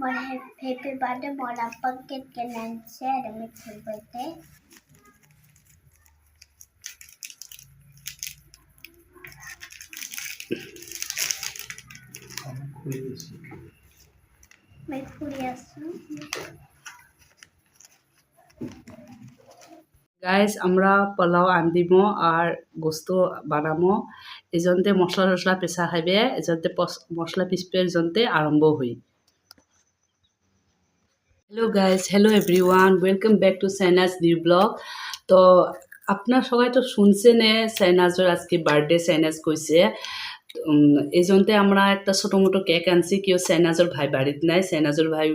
More happy birthday, more bucket can share the mix birthday. Make guys আমরা পোলাও আন্দিমো আর গোস্ত বানামো এজন্তে মশলা টসলা পেশা খাইবে এজন্তে মশলা পিসপে এজন্তে আরম্ভ হই hello guys hello everyone welcome back to sinus new blog তো আপনার সবাই তো শুনছেন সাইনাজের আজকে বার্থডে সাইনাজ কইছে এজন্তে আমরা একটা ছোট মোটো কেক আনছি কেউ সাইনাজের ভাই বাড়িতে নাই সাইনাজের ভাই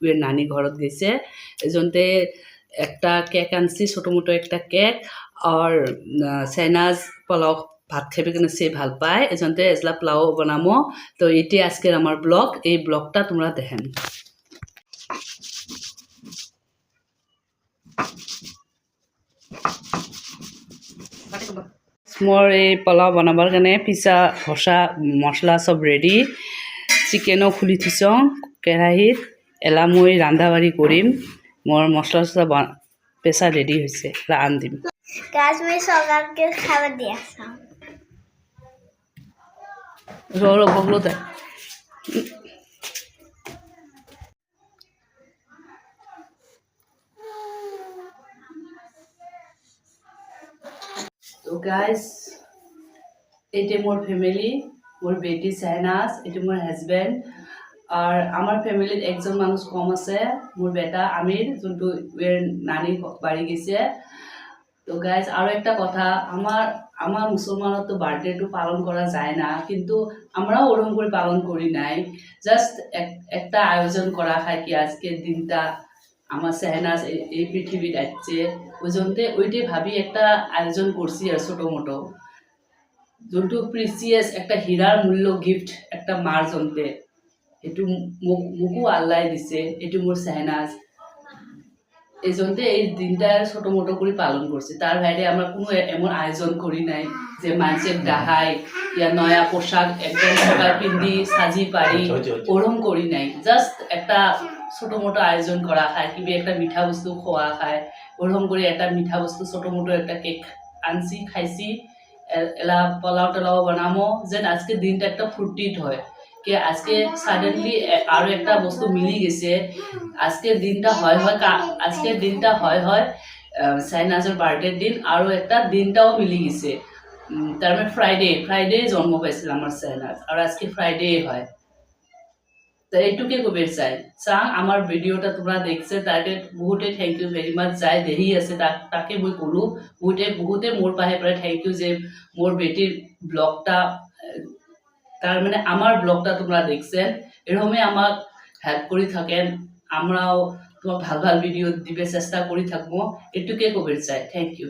ওর নানি ঘরত গেছে এজন্তে একটা কেক আনছি ছোট মোটো একটা কেক আর সাইনাজ পোলাও ভাত খাইবে কেন সে ভাল পায় এজন্তে এজলা পোলাও বানামো তো এটি আজকের আমার ব্লগ এই ব্লগটা তোমরা দেখেন মোর এই পোলাও বনাবার কাৰণে পিছা হসা মশলা সব রেডি চিকেনও খুলি থৈছ কেৰাহীত এলা মই ৰান্ধা বাঢ়ি কৰিম মোৰ মশলা চছলা পেছা রেডি হৈছে আন দিম গাছ মই সবাইকে খাবার দিয়ে আসলাম র বগলো দেয় তো গাইস এটা মোর ফ্যামিলি মোর বেটি সাইনাস এটা মোর হাজবেন্ড আর আমার ফ্যামিলির একজন মানুষ কম আছে মোর বেটা আমির যোনটো নানি বাড়ি গেছে তো গাইস আরো একটা কথা আমার মুসলমানত তো বার্থডেটো পালন করা যায় না কিন্তু আমরাও ওরকম করে পালন করি নাই জাস্ট একটা আয়োজন করা হয় কি আজকের দিনটা আমার সাইনাস এই পৃথিবীর আসছে ওই জন্যে ওইটাই ভাবি একটা আয়োজন করছি আর ছোটো মোটো যোনটো প্রিসিয়াস একটা হীরার মূল্য গিফট একটা মার জন্যে এটু মুকু আল্লাহ দিছে এটু মোর সাইনাস এই জন্যে এই দিনটা ছোটো মোটো করে পালন করছি তার বাইরে আমরা কোনো এমন আয়োজন করি নাই যে মানুষের ডাহাই ইয়া নয়া পোশাক একদম সকাল পিন্দি সাজি পারি ওরম করি নাই জাস্ট একটা ছোটো মোটো আয়োজন করা খায় কিবা একটা মিঠা বস্তু খোয়া খায় ওরকম করে একটা মিঠা বস্তু ছোটো মোটো একটা কেক আনছি খাইছি এলা পোলাও টোলাও বানামো যেন আজকে দিনটা একটা ফুর্তিত হয় কে আজকে সাডেনলি আরো একটা বস্তু মিলি গেছে আজকের দিনটা আজকের দিনটা হয় সাইনাজের বার্থডের দিন আরো একটা দিনটাও মিলি গেছে তার মানে ফ্রাইডে জন্ম পাইছিল আমার সাইনাজ আর আজকে ফ্রাইডে হয় তো এইটুকে কবে চাই চাং আমার ভিডিওটা তোমরা দেখছে তাকে বহুতে থ্যাংক ইউ ভেরি মাছ যাই দেহি আছে তাকে মই কলো বহুতে মোর পাহে পরে থ্যাংক ইউ যে মোর বেটির ব্লগটা তার মানে আমার ব্লগটা তোমরা দেখছেন এরকমই আমাক হেল্প করে থাকেন আমরাও তোমার ভাল ভাল ভিডিও দিবে চেষ্টা করে থাকবো এটুকে কবে চাই থ্যাংক ইউ